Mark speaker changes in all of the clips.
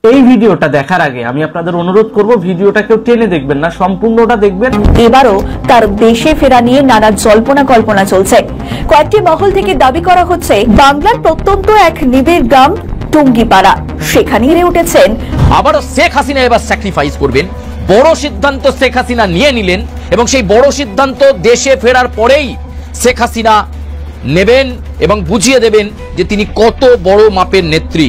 Speaker 1: এই ভিডিওটা দেখার আগে আমি আপনাদের অনুরোধ করব ভিডিওটা কেউ টেনে দেখবেন না, সম্পূর্ণটা দেখবেন।
Speaker 2: এবারও তার দেশে ফেরা নিয়ে নানা জল্পনা কল্পনা চলছে। কয়েকটি মহল থেকে দাবি করা হচ্ছে বাংলার প্রত্যন্ত এক নিবিড় গ্রাম টুঙ্গিপাড়া, সেখানেই রে উঠেছেন
Speaker 3: আবারও শেখ হাসিনা এবার স্যাক্রিফাইস করবেন। বড় সিদ্ধান্ত শেখ হাসিনা নিয়ে নিলেন এবং সেই বড় সিদ্ধান্ত দেশে ফেরার পরেই শেখ হাসিনা নেবেন এবং বুঝিয়ে দেবেন যে তিনি কত বড় মাপের নেত্রী।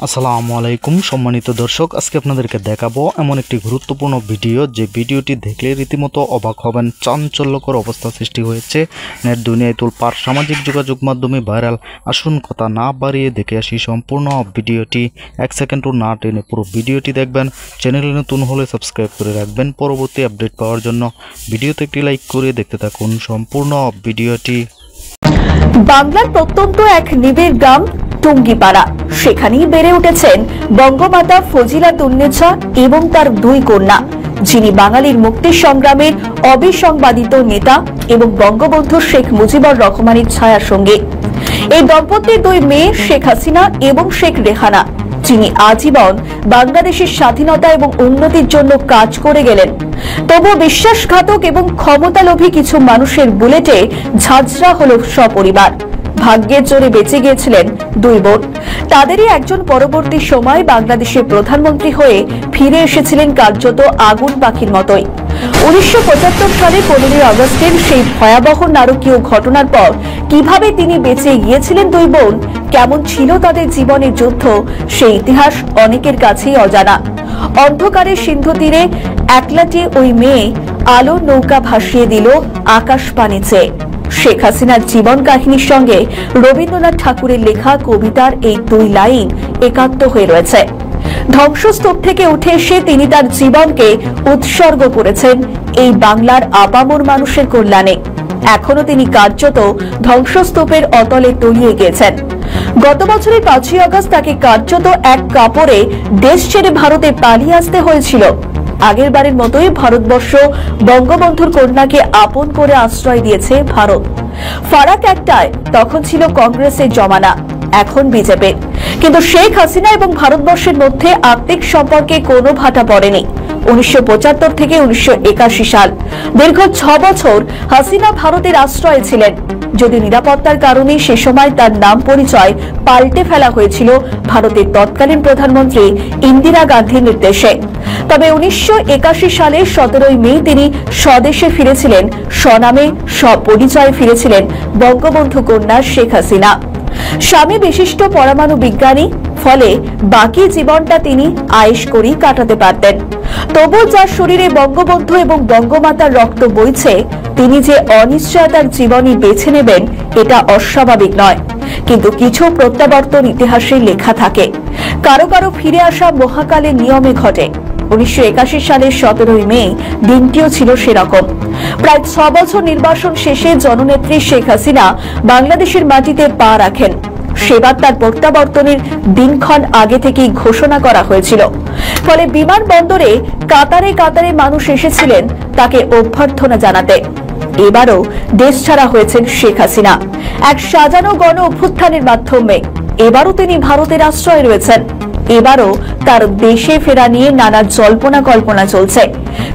Speaker 4: আসসালামু আলাইকুম সম্মানিত দর্শক, আজকে আপনাদেরকে দেখাবো এমন একটি গুরুত্বপূর্ণ ভিডিও যে ভিডিওটি দেখলে রীতিমতো অবাক হবেন। চাঞ্চল্যকর অবস্থা সৃষ্টি হয়েছে নেট দুনিয়ায় তোলপাড়, সামাজিক যোগাযোগ মাধ্যমে ভাইরাল। আসুন কথা না বাড়িয়ে দেখে আসি সম্পূর্ণ ভিডিওটি। এক সেকেন্ডও না টেনে পুরো ভিডিওটি দেখবেন। চ্যানেলে নতুন হলে সাবস্ক্রাইব করে রাখবেন পরবর্তী আপডেট পাওয়ার জন্য। ভিডিওতে একটি লাইক করে দেখতে থাকুন সম্পূর্ণ ভিডিওটি।
Speaker 2: বাংলার প্রত্যন্ত এক নিবিড় গ্রাম টুঙ্গিপাড়া, সেখানেই বেড়ে উঠেছেন বঙ্গমাতা ফজিলাতুন্নেছা এবং তার দুই কন্যা, যিনি বাঙালির মুক্তি সংগ্রামের অবিসংবাদিত নেতা এবং বঙ্গবন্ধু শেখ মুজিবুর রহমানের ছায়ার সঙ্গে। এই দম্পতির দুই মেয়ে শেখ হাসিনা এবং শেখ রেহানা, যিনি আজীবন বাংলাদেশের স্বাধীনতা এবং উন্নতির জন্য কাজ করে গেলেন। তবুও বিশ্বাসঘাতক এবং ক্ষমতালোভী কিছু মানুষের বুলেটে ঝাঁঝরা হল সপরিবার। ভাগ্যের জোরে বেঁচে গিয়েছিলেন দুই বোন। তাদেরই একজন পরবর্তী সময় বাংলাদেশের প্রধানমন্ত্রী হয়ে ফিরে এসেছিলেন কার্যত আগুন পাখির মতোই। 1975 সালে 15 আগস্টের সেই ভয়াবহ নারকীয় ঘটনার পর কিভাবে তিনি বেঁচে গিয়েছিলেন দুই বোন, কেমন ছিল তাদের জীবনের যুদ্ধ, সেই ইতিহাস অনেকের কাছেই অজানা। অন্ধকারের সিন্ধু তীরে একলাটি ওই মেয়ে আলোর নৌকা ভাসিয়ে দিল আকাশ পানে চেয়ে। শেখ হাসিনার জীবন কাহিনীর সঙ্গে রবীন্দ্রনাথ ঠাকুরের লেখা কবিতার এই দুই লাইন একাত্ম হয়ে রয়েছে। ধ্বংসস্তূপ থেকে উঠে এসে তিনি তার জীবনকে উৎসর্গ করেছেন এই বাংলার আপামর মানুষের কল্যাণে। এখনো তিনি কার্যত ধ্বংসস্তূপের অতলে তলিয়ে গিয়েছেন। গত বছরের 5ই আগস্ট তাকে কার্যত এক কাপড়ে দেশ ছেড়ে ভারতে পালিয়ে আসতে হয়েছিল। আগের বারের মতোই ভারতবর্ষ বঙ্গবন্ধুর কন্যাকে আপন করে আশ্রয় দিয়েছে ভারত। ফারাক একটাই, তখন ছিল কংগ্রেসের জমানা, এখন বিজেপির। কিন্তু শেখ হাসিনা এবং ভারতবর্ষের মধ্যে আত্মিক সম্পর্কে কোনো ভাটা পড়েনি। 1975 থেকে 1981 সাল, দীর্ঘ 6 বছর হাসিনা ভারতের আশ্রয়ে ছিলেন। যদি নিরাপত্তার কারণে সে সময় তার নাম পরিচয় পাল্টে ফেলা হয়েছিল ভারতের তৎকালীন প্রধানমন্ত্রী ইন্দিরা গান্ধীর নির্দেশে, তবে 1981 সালের 17 মে তিনি স্বদেশে ফিরেছিলেন, স্বনামে স্বপরিচয়ে ফিরেছিলেন বঙ্গবন্ধু কন্যা শেখ হাসিনা। স্বামী বিশিষ্ট পরমাণু বিজ্ঞানী, ফলে বাকি জীবনটা তিনি আয়েশ করেই কাটাতে পারতেন। তবু যার শরীরে বঙ্গবন্ধু এবং বঙ্গমাতার রক্ত বইছে, তিনি যে অনিশ্চয়তার জীবনই বেছে নেবেন এটা অস্বাভাবিক নয়। কিন্তু কিছু প্রত্যাবর্তন ইতিহাসে লেখা থাকে, কারো কারো ফিরে আসা মহাকালের নিয়মে ঘটে। 1981 সালের 17 মে দিনটিও ছিল সেরকম। প্রায় 6 বছর নির্বাসন শেষে জননেত্রী শেখ হাসিনা বাংলাদেশের মাটিতে পা রাখেন। সেবার তার প্রত্যাবর্তনের দিনক্ষণ আগে থেকেই ঘোষণা করা হয়েছিল। ফলে বিমানবন্দরে কাতারে কাতারে মানুষ এসেছিলেন তাকে অভ্যর্থনা জানাতে। এবারও দেশ ছাড়া হয়েছেন শেখ হাসিনা এক সাজানো গণ অভ্যুত্থানের মাধ্যমে। এবারও তিনি ভারতের আশ্রয়ে রয়েছেন। এবারও তার দেশে ফেরা নিয়ে নানা জল্পনা কল্পনা চলছে।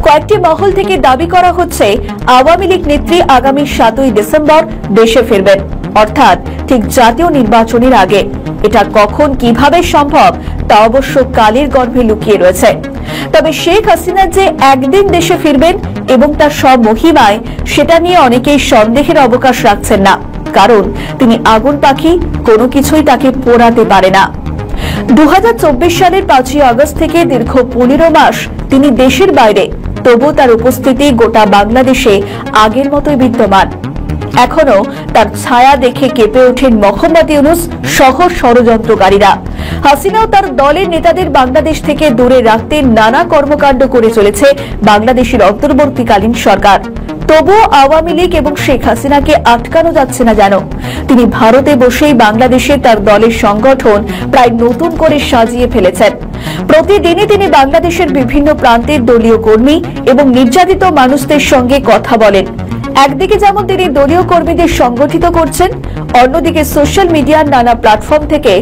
Speaker 2: কয়েকটি মহল থেকে দাবি করা হচ্ছে আওয়ামী লীগ নেত্রী আগামী 7ই ডিসেম্বর দেশে ফিরবেন, অর্থাৎ ঠিক জাতীয় নির্বাচনের আগে। এটা কখন কিভাবে সম্ভব তা অবশ্য কালের গর্ভে লুকিয়ে রয়েছে। তবে শেখ হাসিনা যে একদিন দেশে ফিরবেন এবং তার সব মহিমায়, সেটা নিয়ে অনেকেই সন্দেহের অবকাশ রাখছেন না, কারণ তিনি আগুন পাখি, কোনো কিছুই তাকে পোড়াতে পারে না। 2024 সালের 5ই আগস্ট থেকে দীর্ঘ 15 মাস তিনি দেশের বাইরে, তবু তার উপস্থিতি গোটা বাংলাদেশে আগের মতোই বিদ্যমান। এখনো তার ছায়া দেখে কেঁপে ওঠেন মোহাম্মদ ইউনূস সহ ষড়যন্ত্রকারীরা। হাসিনাও তার দলের নেতাদের বাংলাদেশ থেকে দূরে রাখতে নানা কর্মকাণ্ড করে চলেছে বাংলাদেশের অন্তর্বর্তীকালীন সরকার। তবুও আওয়ামী লীগ এবং শেখ হাসিনাকে আটকানো যাচ্ছে না যেন। তিনি ভারতে বসেই বাংলাদেশে তার দলের সংগঠন প্রায় নতুন করে সাজিয়ে ফেলেছেন। প্রতিদিনই তিনি বাংলাদেশের বিভিন্ন প্রান্তের দলীয় কর্মী এবং নির্যাতিত মানুষদের সঙ্গে কথা বলেন। একদিকে যেমন তিনি দলীয় কর্মীদের সংগঠিত করছেন, অন্যদিকে সোশ্যাল মিডিয়ার নানা প্ল্যাটফর্ম থেকে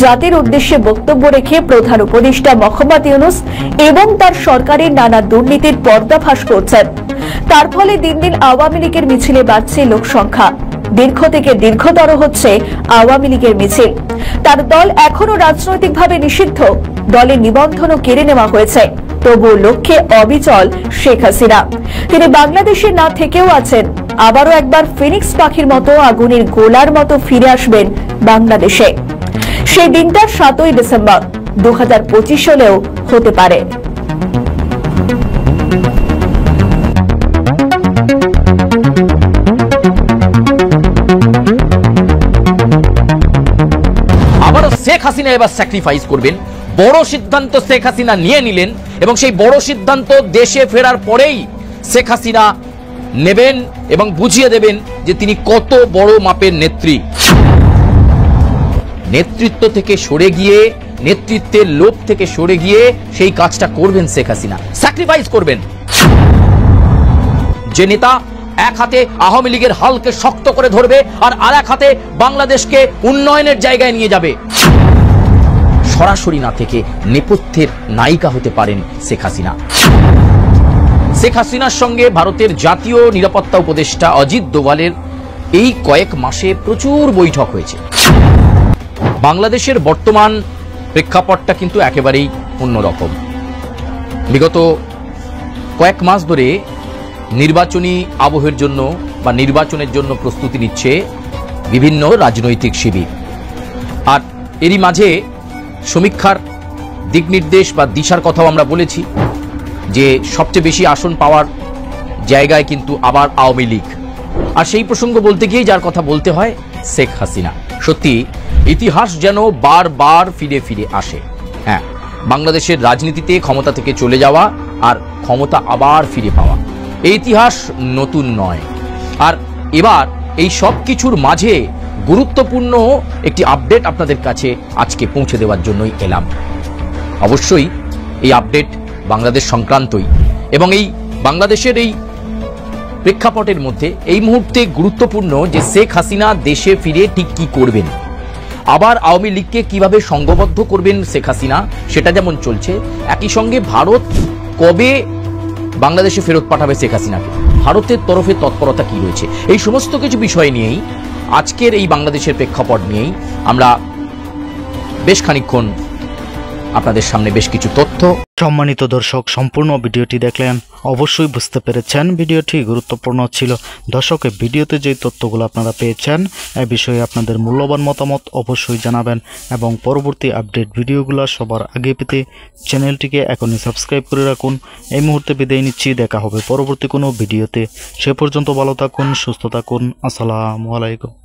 Speaker 2: জাতির উদ্দেশ্যে বক্তব্য রেখে প্রধান উপদেষ্টা মোহাম্মদ ইউনূস এবং তার সরকারের নানা দুর্নীতির পর্দাফাশ করছেন। তার ফলে দিন দিন আওয়ামী লীগের মিছিলে বাড়ছে লোক সংখ্যা, দীর্ঘ থেকে দীর্ঘতর হচ্ছে আওয়ামী লীগের মিছিল। তার দল এখনো রাজনৈতিকভাবে নিষিদ্ধ, দলের নিবন্ধনও কেড়ে নেওয়া হয়েছে, তবুও লক্ষ্যে অবিচল শেখ হাসিনা। তিনি বাংলাদেশে না থেকেও আছেন, আবারও একবার ফিনিক্স পাখির মতো আগুনের গোলার মতো ফিরে আসবেন বাংলাদেশে। সেই দিনটা 7ই ডিসেম্বর 2025 হলেও হতে পারে।
Speaker 3: আবারও শেখ হাসিনা এবার স্যাক্রিফাইস করবেন। বড় সিদ্ধান্ত শেখ হাসিনা নিয়ে নিলেন এবং সেই বড় সিদ্ধান্ত দেশে ফেরার পরেই শেখ হাসিনা নেবেন এবং বুঝিয়ে দেবেন যে তিনি কত বড় মাপের নেত্রী। নেতৃত্ব থেকে সরে গিয়ে, নেতৃত্বের লোভ থেকে সরে গিয়ে সেই কাজটা করবেন শেখ হাসিনা, স্যাক্রিফাইস করবেন। যে নেতা এক হাতে আওয়ামী লীগের হালকে শক্ত করে ধরবে আর আরেক হাতে বাংলাদেশকে উন্নয়নের জায়গায় নিয়ে যাবে, সরাসরি না থেকে নেপথ্যের নায়িকা হতে পারেন শেখ হাসিনা। শেখ হাসিনার সঙ্গে ভারতের জাতীয় নিরাপত্তা উপদেষ্টা অজিত দোভালের এই কয়েক মাসে প্রচুর বৈঠক হয়েছে। বাংলাদেশের বর্তমান প্রেক্ষাপটটা কিন্তু একেবারেই অন্যরকম। বিগত কয়েক মাস ধরে নির্বাচনী আবহের জন্য বা নির্বাচনের জন্য প্রস্তুতি নিচ্ছে বিভিন্ন রাজনৈতিক শিবির। আর এরই মাঝে সমীক্ষার দিক নির্দেশ বা দিশার কথাও আমরা বলেছি যে সবচেয়ে বেশি আসন পাওয়ার জায়গায় কিন্তু আবার আওয়ামী লীগ। আর সেই প্রসঙ্গ বলতে গিয়ে যার কথা বলতে হয় শেখ হাসিনা। সত্যি ইতিহাস যেন বারবার ফিরে ফিরে আসে। হ্যাঁ, বাংলাদেশের রাজনীতিতে ক্ষমতা থেকে চলে যাওয়া আর ক্ষমতা আবার ফিরে পাওয়া, এই ইতিহাস নতুন নয়। আর এবার এই সব কিছুর মাঝে গুরুত্বপূর্ণ একটি আপডেট আপনাদের কাছে আজকে পৌঁছে দেওয়ার জন্যই এলাম। অবশ্যই এই আপডেট বাংলাদেশ সংক্রান্তই এবং এই বাংলাদেশের এই প্রেক্ষাপটের মধ্যে এই মুহূর্তে গুরুত্বপূর্ণ যে শেখ হাসিনা দেশে ফিরে ঠিক কি করবেন, আবার আওয়ামী লীগকে কিভাবে সংঘবদ্ধ করবেন শেখ হাসিনা, সেটা যেমন চলছে, একই সঙ্গে ভারত কবে বাংলাদেশে ফেরত পাঠাবে শেখ হাসিনাকে, ভারতের তরফে তৎপরতা কি রয়েছে, এই সমস্ত কিছু বিষয় নিয়েই আজকের এই বাংলাদেশের প্রেক্ষাপট নিয়েই আমরা বেশ খানিকক্ষণ আপনাদের সামনে বেশ কিছু তথ্য।
Speaker 4: সম্মানিত দর্শক, সম্পূর্ণ ভিডিওটি দেখলেন, অবশ্যই বুঝতে পেরেছেন ভিডিওটি গুরুত্বপূর্ণ ছিল। দর্শক, ভিডিওতে যে তথ্যগুলো আপনারা পেয়েছেন এ বিষয়ে আপনাদের মূল্যবান মতামত অবশ্যই জানাবেন এবং পরবর্তী আপডেট ভিডিওগুলো সবার আগে পেতে চ্যানেলটিকে এখনই সাবস্ক্রাইব করে রাখুন। এই মুহূর্তে বিদায় নিচ্ছি, দেখা হবে পরবর্তী কোনো ভিডিওতে। সে পর্যন্ত ভালো থাকুন, সুস্থ থাকুন। আসসালামু আলাইকুম।